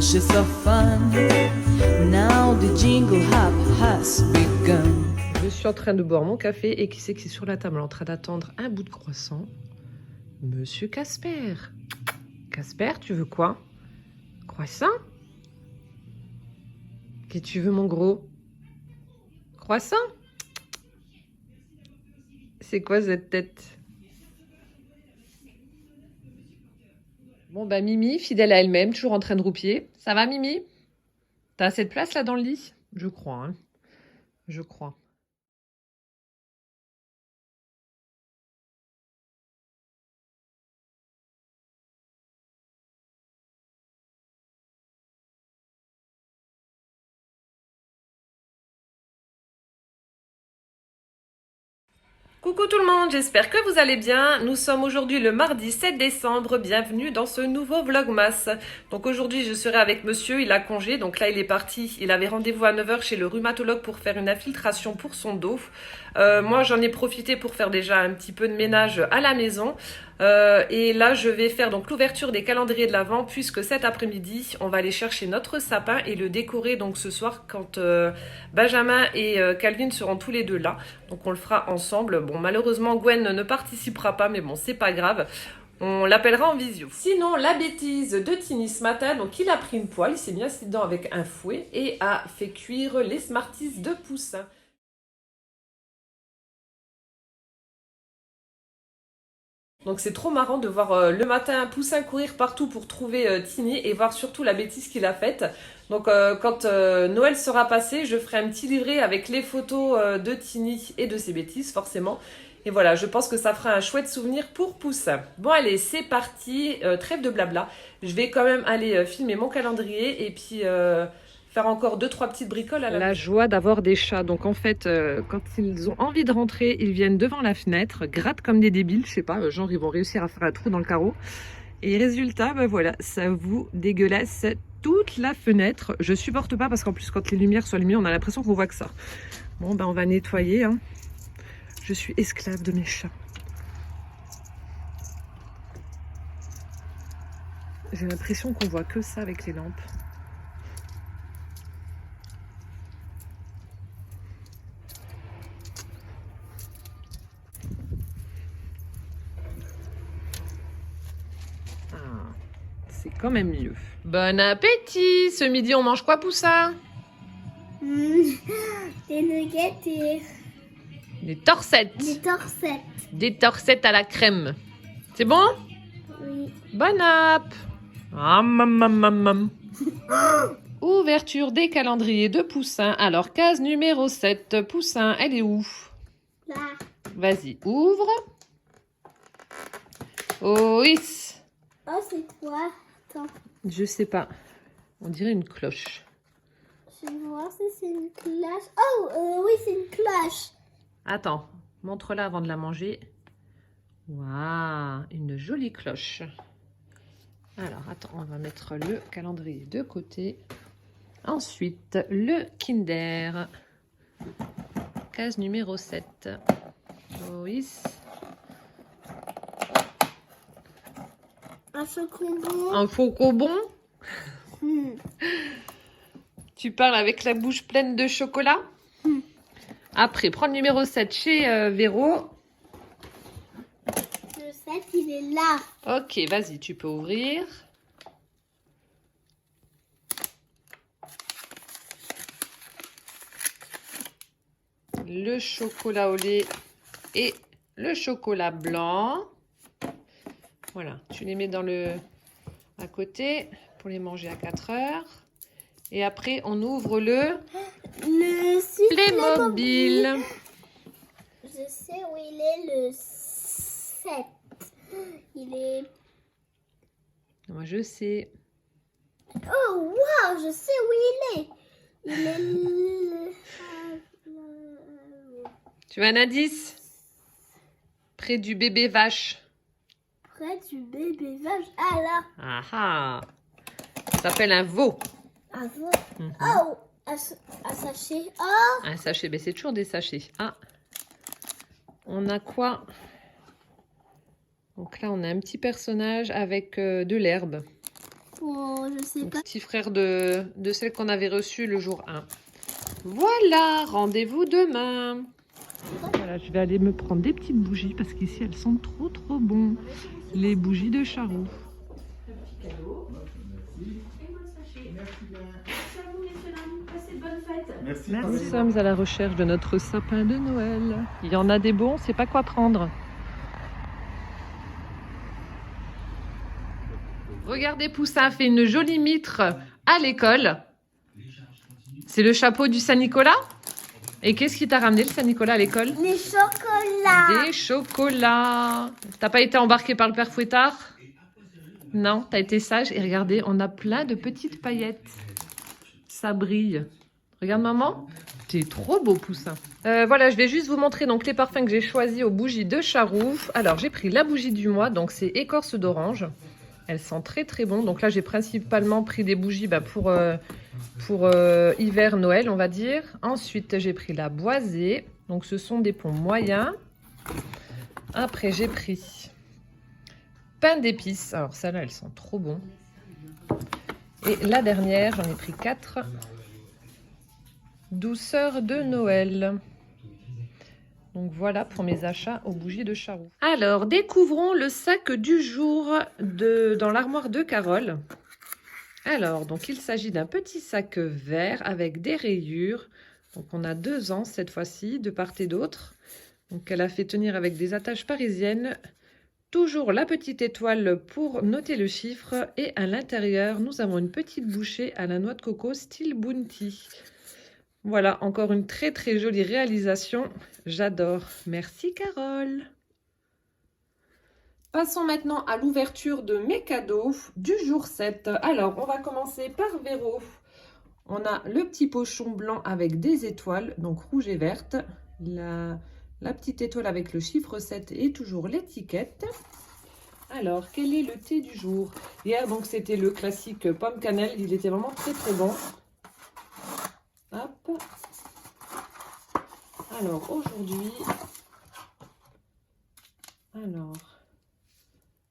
was just for fun. Now the jingle hop has begun. Je suis en train de boire mon café et qui c'est sur la table en train d'attendre un bout de croissant? Monsieur Casper. Casper, tu veux quoi? Croissant? Qu'est-ce que tu veux, mon gros? Croissant? C'est quoi cette tête? Bon, bah Mimi, fidèle à elle-même, toujours en train de roupiller. Ça va, Mimi? T'as assez de place là dans le lit? Je crois, hein. Je crois. Coucou tout le monde, j'espère que vous allez bien. Nous sommes aujourd'hui le mardi 7 décembre, bienvenue dans ce nouveau Vlogmas. Donc aujourd'hui je serai avec monsieur, il a congé, donc là il est parti. Il avait rendez-vous à 9 h chez le rhumatologue pour faire une infiltration pour son dos. Moi j'en ai profité pour faire déjà un petit peu de ménage à la maison. Et là je vais faire donc l'ouverture des calendriers de l'Avent puisque cet après-midi on va aller chercher notre sapin et le décorer donc ce soir quand Benjamin et Calvin seront tous les deux là. Donc on le fera ensemble. Bon malheureusement Gwen ne participera pas mais bon c'est pas grave. On l'appellera en visio. Sinon, la bêtise de Tini ce matin, donc il a pris une poêle, il s'est mis assis dedans avec un fouet et a fait cuire les Smarties de Poussin. Donc c'est trop marrant de voir le matin Poussin courir partout pour trouver Tini et voir surtout la bêtise qu'il a faite. Donc quand Noël sera passé, je ferai un petit livret avec les photos de Tini et de ses bêtises forcément. Et voilà, je pense que ça fera un chouette souvenir pour Poussin. Bon allez, c'est parti, trêve de blabla. Je vais quand même aller filmer mon calendrier et puis faire encore 2-3 petites bricoles à la joie d'avoir des chats. Donc en fait, quand ils ont envie de rentrer, ils viennent devant la fenêtre, grattent comme des débiles, je sais pas, genre ils vont réussir à faire un trou dans le carreau. Et résultat, ben voilà, ça vous dégueulasse toute la fenêtre. Je supporte pas parce qu'en plus quand les lumières sont allumées, on a l'impression qu'on voit que ça. Bon ben on va nettoyer, hein. Je suis esclave de mes chats. J'ai l'impression qu'on voit que ça avec les lampes. Ah, c'est quand même mieux. Bon appétit! Ce midi, on mange quoi, Poussin? Des nuggets et Des torsettes. des torsettes. Des torsettes à la crème. C'est bon? Oui. Bon app! Ah, mam. Ouverture des calendriers de Poussin. Alors, case numéro 7. Poussin, elle est où? Là. Vas-y, ouvre. Oh, oui. Oh, c'est quoi? Attends. Je sais pas. On dirait une cloche. Je vais voir si c'est une cloche. Oh, oui, c'est une cloche. Attends, montre-la avant de la manger. Waouh, une jolie cloche. Alors, attends, on va mettre le calendrier de côté. Ensuite, le Kinder. Case numéro 7. Oui. Un chocobon. Un faucon. Hmm. Tu parles avec la bouche pleine de chocolat. Après, prends le numéro 7 chez Véro. Le 7, il est là. Ok, vas-y, tu peux ouvrir. Le chocolat au lait et le chocolat blanc. Voilà, tu les mets dans le à côté pour les manger à 4 heures. Et après, on ouvre le Playmobil. Je sais où il est le 7. Il est... Moi, je sais. Oh, wow, je sais où il est. Il est... Tu veux un indice? Près du bébé vache. Près du bébé vache. Ah là. Ah ah. Ça s'appelle un veau. Un veau. Oh, un sachet. Oh. Un sachet, mais c'est toujours des sachets. Ah. On a quoi? Donc là, on a un petit personnage avec de l'herbe. pour, je sais Donc, pas. petit frère de celle qu'on avait reçue le jour 1. Voilà, rendez-vous demain. Voilà, je vais aller me prendre des petites bougies parce qu'ici elles sont trop bon. Les bougies de Charroux. Merci. Nous sommes à la recherche de notre sapin de Noël. Il y en a des bons, on ne sait pas quoi prendre. Regardez, Poussin fait une jolie mitre à l'école. C'est le chapeau du Saint-Nicolas? Et qu'est-ce qui t'a ramené le Saint-Nicolas à l'école? Des chocolats. Des chocolats. T'as pas été embarqué par le père Fouettard? Non, t'as été sage. Et regardez, on a plein de petites paillettes. Ça brille. Regarde maman. T'es trop beau, Poussin. Voilà, je vais juste vous montrer donc les parfums que j'ai choisis aux bougies de Charroux. Alors, j'ai pris la bougie du mois, donc c'est écorce d'orange. Elles sentent très bon. Donc là, j'ai principalement pris des bougies pour hiver, Noël, on va dire. Ensuite, j'ai pris la boisée. Donc, ce sont des ponts moyens. Après, j'ai pris pain d'épices. Alors, celles-là, elles sont trop bon. Et la dernière, j'en ai pris 4. Douceur de Noël. Donc voilà pour mes achats aux bougies de Charroux. Alors, découvrons le sac du jour dans l'armoire de Carole. Alors, donc il s'agit d'un petit sac vert avec des rayures. Donc on a 2 ans cette fois-ci, de part et d'autre. Donc elle a fait tenir avec des attaches parisiennes. Toujours la petite étoile pour noter le chiffre. Et à l'intérieur, nous avons une petite bouchée à la noix de coco style Bounty. Voilà, encore une très jolie réalisation. J'adore. Merci Carole. Passons maintenant à l'ouverture de mes cadeaux du jour 7. Alors, on va commencer par Véro. On a le petit pochon blanc avec des étoiles, donc rouge et verte. La petite étoile avec le chiffre 7 et toujours l'étiquette. Alors, quel est le thé du jour? Hier, donc, c'était le classique pomme cannelle. Il était vraiment très bon. Hop. Alors, aujourd'hui,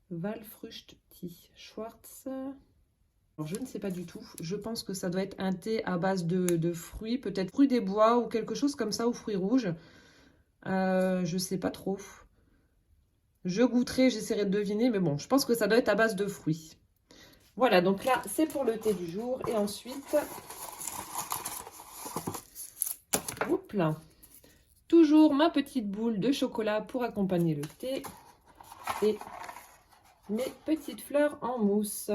Walfrüchte Tea Schwarz. Alors, je ne sais pas du tout. Je pense que ça doit être un thé à base de fruits, peut-être fruits des bois ou quelque chose comme ça, ou fruits rouges. Je ne sais pas trop. Je goûterai, j'essaierai de deviner, mais bon, je pense que ça doit être à base de fruits. Voilà, donc là, c'est pour le thé du jour. Et ensuite, oups là, toujours ma petite boule de chocolat pour accompagner le thé. Et mes petites fleurs en mousse.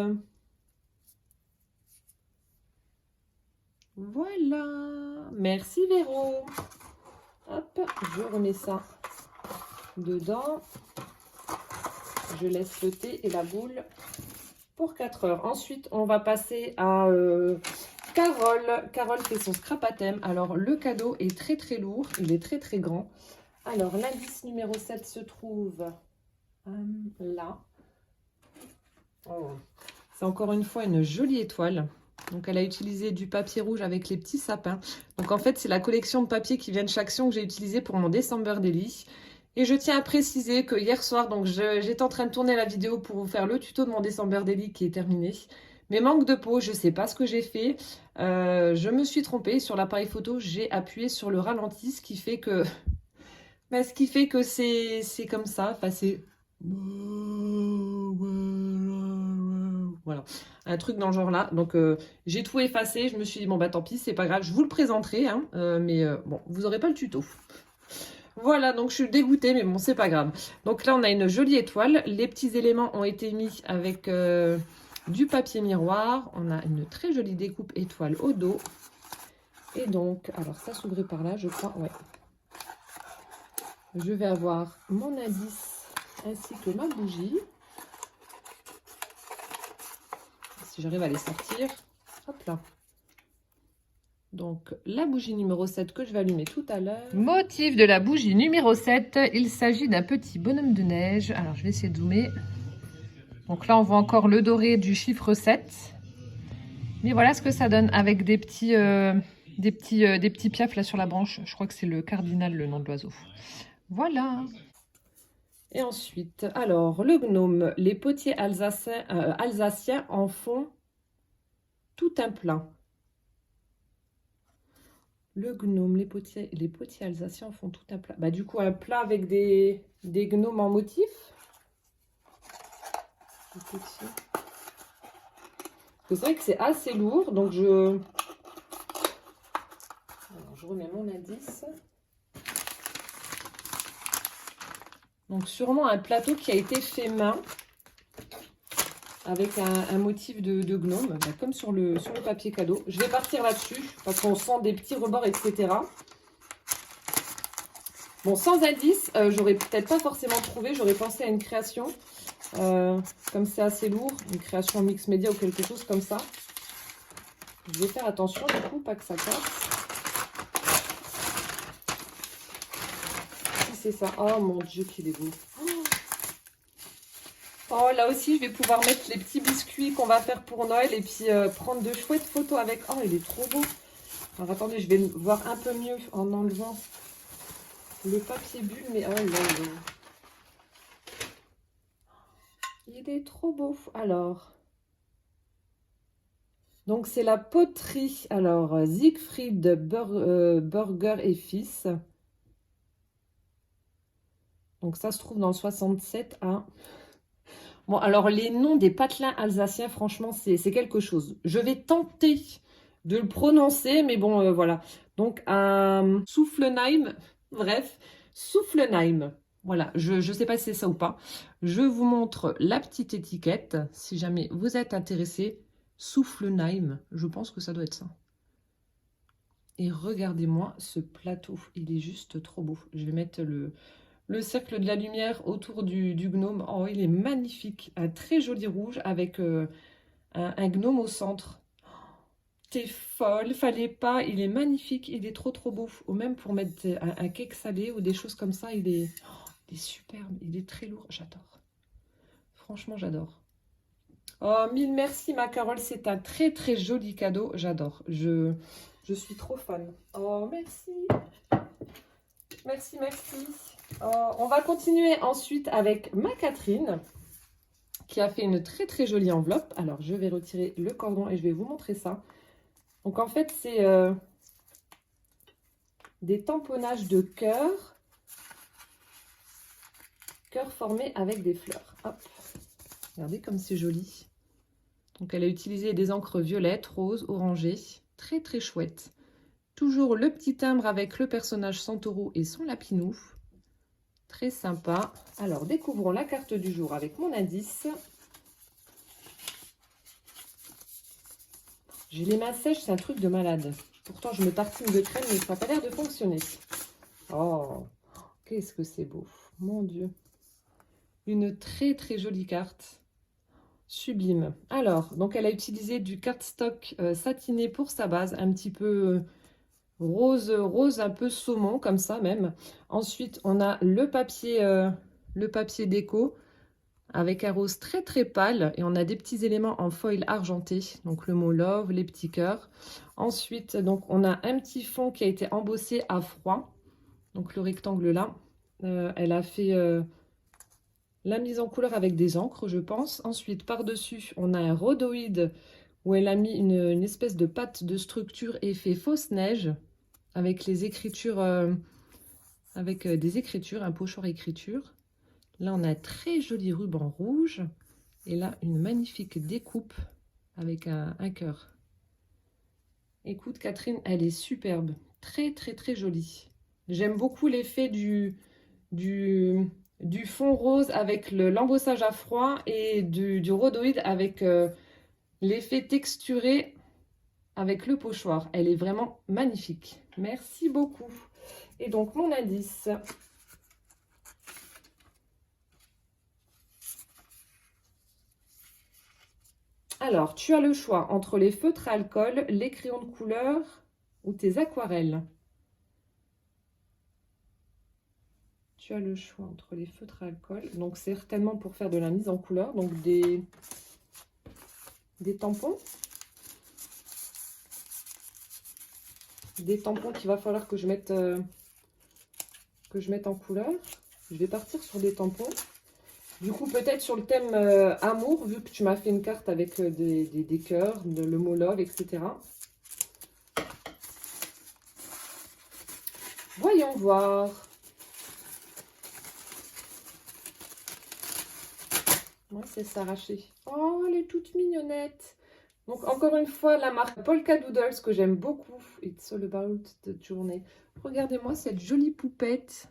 Voilà. Merci Véro. Hop, je remets ça dedans. Je laisse le thé et la boule pour 4 heures. Ensuite, on va passer à Carole. Carole fait son scrap à thème. Alors, le cadeau est très lourd. Il est très grand. Alors, l'indice numéro 7 se trouve là. Oh. C'est encore une fois une jolie étoile. Donc, elle a utilisé du papier rouge avec les petits sapins. Donc, en fait, c'est la collection de papier qui vient de chaque Action que j'ai utilisé pour mon December Daily. Et je tiens à préciser que hier soir, donc j'étais en train de tourner la vidéo pour vous faire le tuto de mon December Daily qui est terminé. Mais manque de peau, je ne sais pas ce que j'ai fait. Je me suis trompée. Sur l'appareil photo, j'ai appuyé sur le ralenti, ce qui fait que c'est comme ça. Enfin, c'est... Voilà, un truc dans le genre là. Donc, j'ai tout effacé. Je me suis dit, bon, bah tant pis, c'est pas grave. Je vous le présenterai, hein, mais bon, vous n'aurez pas le tuto. Voilà, donc je suis dégoûtée, mais bon, c'est pas grave. Donc là, on a une jolie étoile. Les petits éléments ont été mis avec du papier miroir. On a une très jolie découpe étoile au dos. Et donc, alors ça s'ouvre par là, je crois, ouais. Je vais avoir mon indice ainsi que ma bougie. Si j'arrive à les sortir. Hop là. Donc, la bougie numéro 7 que je vais allumer tout à l'heure. Motif de la bougie numéro 7, il s'agit d'un petit bonhomme de neige. Alors, je vais essayer de zoomer. Donc là, on voit encore le doré du chiffre 7. Mais voilà ce que ça donne avec des petits piafs là sur la branche. Je crois que c'est le cardinal, le nom de l'oiseau. Voilà. Et ensuite, alors, le gnome, les potiers alsaciens en font tout un plat. Le gnome, les potiers alsaciens font tout un plat. Bah, du coup, un plat avec des gnomes en motif. C'est vrai que c'est assez lourd, donc Alors, je remets mon indice. Donc, sûrement un plateau qui a été fait main avec un motif de gnome, bah, comme sur le papier cadeau. Je vais partir là-dessus parce qu'on sent des petits rebords, etc. Bon, sans indice, j'aurais peut-être pas forcément trouvé. J'aurais pensé à une création, comme c'est assez lourd, une création mix média ou quelque chose comme ça. Je vais faire attention du coup, pas que ça casse. Si c'est ça. Oh mon Dieu, qu'il est beau. Oh, là aussi, je vais pouvoir mettre les petits biscuits qu'on va faire pour Noël et puis prendre de chouettes photos avec. Oh, il est trop beau. Alors, attendez, je vais le voir un peu mieux en enlevant le papier bulle. Mais oh là là. Il est trop beau. Alors, donc c'est la poterie. Alors, Siegfried Burger et Fils. Donc, ça se trouve dans le 67 à... Bon, alors les noms des patelins alsaciens, franchement, c'est quelque chose. Je vais tenter de le prononcer, mais bon, voilà. Donc, Soufflenheim, bref, Soufflenheim. Voilà, je ne sais pas si c'est ça ou pas. Je vous montre la petite étiquette, si jamais vous êtes intéressé. Soufflenheim, je pense que ça doit être ça. Et regardez-moi ce plateau, il est juste trop beau. Je vais mettre le cercle de la lumière autour du gnome. Oh, il est magnifique. Un très joli rouge avec un gnome au centre. T'es folle, fallait pas. Il est magnifique, il est trop beau. Ou même pour mettre un cake salé ou des choses comme ça, il est superbe. Il est très lourd, j'adore. Franchement, j'adore. Oh, mille merci ma Carole, c'est un très joli cadeau. J'adore. Je suis trop fan. Oh, merci. Merci. On va continuer ensuite avec ma Catherine qui a fait une très jolie enveloppe. Alors, je vais retirer le cordon et je vais vous montrer ça. Donc, en fait, c'est des tamponnages de cœur formés avec des fleurs. Hop. Regardez comme c'est joli. Donc, elle a utilisé des encres violettes, roses, orangées. Très chouette. Toujours le petit timbre avec le personnage Santoro et son lapinou. Très sympa. Alors, découvrons la carte du jour avec mon indice. J'ai les mains sèches, c'est un truc de malade. Pourtant, je me tartine de crème, mais ça n'a pas l'air de fonctionner. Oh, qu'est-ce que c'est beau. Mon Dieu. Une très jolie carte. Sublime. Alors, donc elle a utilisé du cardstock satiné pour sa base, un petit peu... rose, un peu saumon, comme ça même. Ensuite, on a le papier déco avec un rose très pâle. Et on a des petits éléments en foil argenté. Donc, le mot love, les petits cœurs. Ensuite, donc, on a un petit fond qui a été embossé à froid. Donc, le rectangle là. Elle a fait la mise en couleur avec des encres, je pense. Ensuite, par-dessus, on a un rhodoïde où elle a mis une espèce de pâte de structure et fait fausse neige avec les écritures, des écritures, un pochoir écriture. Là, on a un très joli ruban rouge et là, une magnifique découpe avec un cœur. Écoute, Catherine, elle est superbe, très jolie. J'aime beaucoup l'effet du fond rose avec l'embossage à froid et du rhodoïde avec l'effet texturé avec le pochoir. Elle est vraiment magnifique. Merci beaucoup. Et donc, mon indice. Alors, tu as le choix entre les feutres à alcool, les crayons de couleur ou tes aquarelles. Tu as le choix entre les feutres à alcool. Donc, certainement pour faire de la mise en couleur. Donc, des tampons. Des tampons qu'il va falloir que je mette en couleur. Je vais partir sur des tampons. Du coup, peut-être sur le thème amour, vu que tu m'as fait une carte avec des cœurs, le mot love, etc. Voyons voir. Ouais, c'est s'arracher. Oh, elle est toute mignonnette. Donc, encore une fois, la marque Polka Doodles que j'aime beaucoup. It's all about the journey. Regardez-moi cette jolie poupette.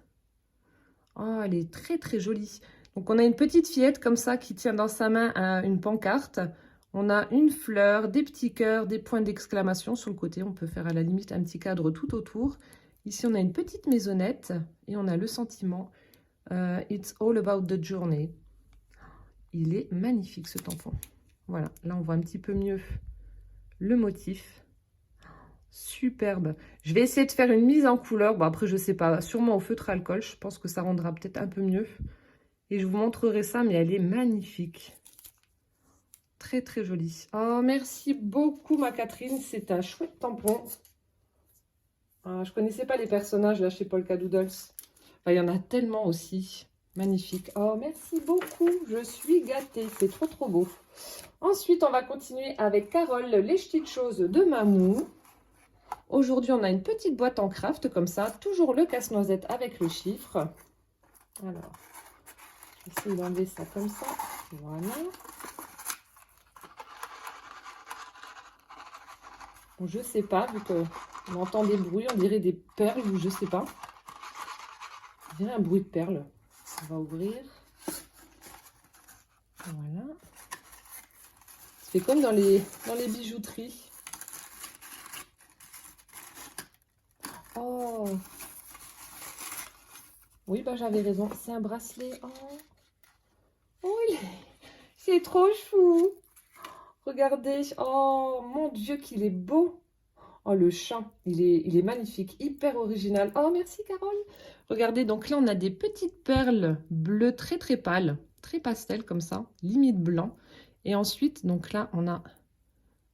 Oh, elle est très, très jolie. Donc, on a une petite fillette comme ça qui tient dans sa main une pancarte. On a une fleur, des petits cœurs, des points d'exclamation sur le côté. On peut faire à la limite un petit cadre tout autour. Ici, on a une petite maisonnette et on a le sentiment It's all about the journey. Il est magnifique ce tampon. Voilà, là on voit un petit peu mieux le motif. Superbe. Je vais essayer de faire une mise en couleur. Bon, après, je sais pas, sûrement au feutre alcool. Je pense que ça rendra peut-être un peu mieux. Et je vous montrerai ça, mais elle est magnifique. Très, très jolie. Oh, merci beaucoup, ma Catherine. C'est un chouette tampon. Ah, je connaissais pas les personnages là chez Polka Doodles. Enfin, il y en a tellement aussi. Magnifique. Oh, merci beaucoup. Je suis gâtée. C'est trop, trop beau. Ensuite, on va continuer avec Carole, les petites choses de Mamou. Aujourd'hui, on a une petite boîte en craft comme ça. Toujours le casse-noisette avec le chiffre. Alors, je vais essayer d'enlever ça comme ça. Voilà. Bon, je sais pas, vu qu'on entend des bruits, on dirait des perles ou je sais pas. On dirait un bruit de perles. On va ouvrir. Voilà. Ça fait comme dans les bijouteries. Oh. Oui, bah j'avais raison. C'est un bracelet. Oh, oh c'est trop chou. Regardez. Oh, mon Dieu, qu'il est beau. Oh, le chat, il est magnifique, hyper original. Oh, merci Carole. Regardez, donc là, on a des petites perles bleues très, très pâles, très pastel comme ça, limite blanc. Et ensuite, donc là, on a,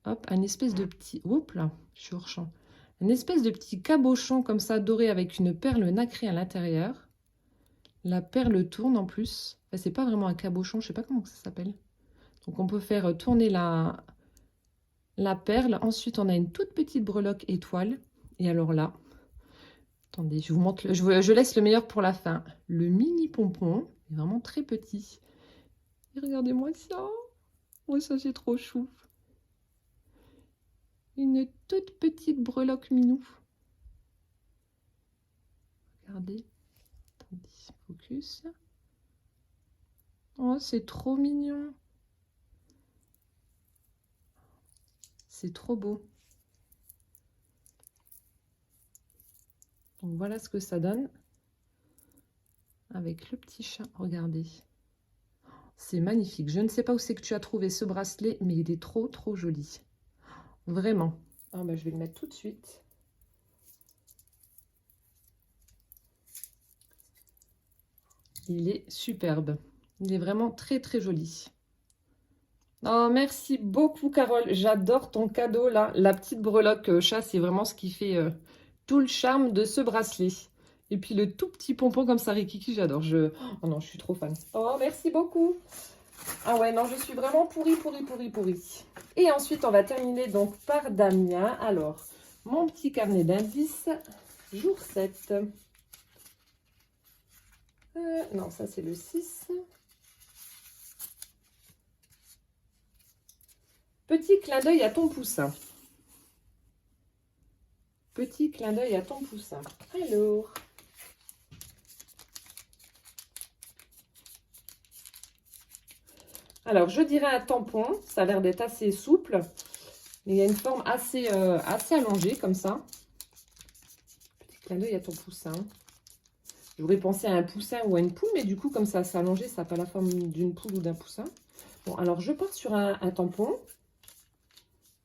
hop, un espèce de petit, oups là, je suis hors champ. Un espèce de petit cabochon comme ça, doré avec une perle nacrée à l'intérieur. La perle tourne en plus. Enfin, c'est pas vraiment un cabochon, je sais pas comment ça s'appelle. Donc, on peut faire tourner la perle. Ensuite, on a une toute petite breloque étoile. Et alors là, attendez, je vous montre, je laisse le meilleur pour la fin. Le mini pompon, est vraiment très petit. Et regardez-moi ça. Oh, ça, c'est trop chou. Une toute petite breloque minou. Regardez. Attendez, focus. Oh, c'est trop mignon. C'est trop beau. Donc voilà ce que ça donne avec le petit chat. Regardez. C'est magnifique. Je ne sais pas où c'est que tu as trouvé ce bracelet, mais il est trop, trop joli. Vraiment. Ah bah, je vais le mettre tout de suite. Il est superbe. Il est vraiment très, très joli. Oh, merci beaucoup, Carole. J'adore ton cadeau, là. La petite breloque chat, c'est vraiment ce qui fait tout le charme de ce bracelet. Et puis, le tout petit pompon comme ça, Rikiki, j'adore. Oh non, je suis trop fan. Oh, merci beaucoup. Ah ouais, non, je suis vraiment pourrie. Et ensuite, on va terminer donc par Damien. Alors, mon petit carnet d'indices, jour 7. Non, ça, c'est le 6. Petit clin d'œil à ton poussin. Petit clin d'œil à ton poussin. Alors. Alors, je dirais un tampon. Ça a l'air d'être assez souple. Mais il y a une forme assez allongée, comme ça. Petit clin d'œil à ton poussin. J'aurais pensé à un poussin ou à une poule, mais du coup, comme ça, c'est allongé, ça n'a pas la forme d'une poule ou d'un poussin. Bon, alors, je pars sur un tampon.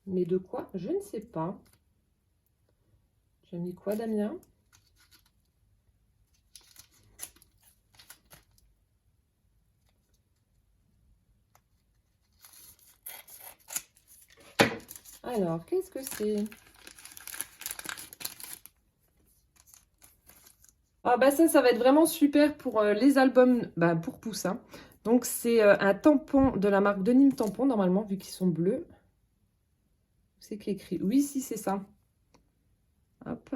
Mais de quoi? Je ne sais pas. J'ai mis quoi, Damien? Alors, qu'est-ce que c'est? Ah bah ça va être vraiment super pour les albums pour poussins. Donc, c'est un tampon de la marque de Nîmes Tampon, normalement, vu qu'ils sont bleus. C'est qui écrit? Oui, si, c'est ça. Hop.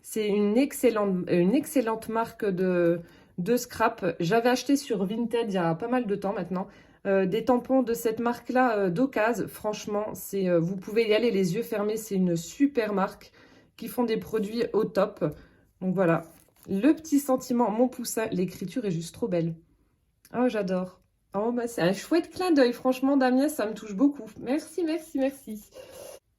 C'est une excellente marque de scrap. J'avais acheté sur Vinted il y a pas mal de temps maintenant. Des tampons de cette marque-là d'occasion. Franchement, vous pouvez y aller les yeux fermés. C'est une super marque qui font des produits au top. Donc voilà. Le petit sentiment, mon poussin. L'écriture est juste trop belle. Oh, j'adore. Oh, bah, c'est un chouette clin d'œil. Franchement, Damien, ça me touche beaucoup. Merci, merci, merci.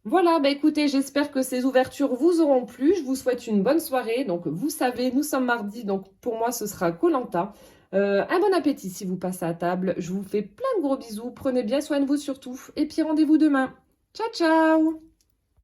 Voilà, bah écoutez, j'espère que ces ouvertures vous auront plu. Je vous souhaite une bonne soirée. Donc, vous savez, nous sommes mardi, donc pour moi, ce sera Koh-Lanta. Un bon appétit si vous passez à table. Je vous fais plein de gros bisous. Prenez bien soin de vous surtout. Et puis, rendez-vous demain. Ciao, ciao!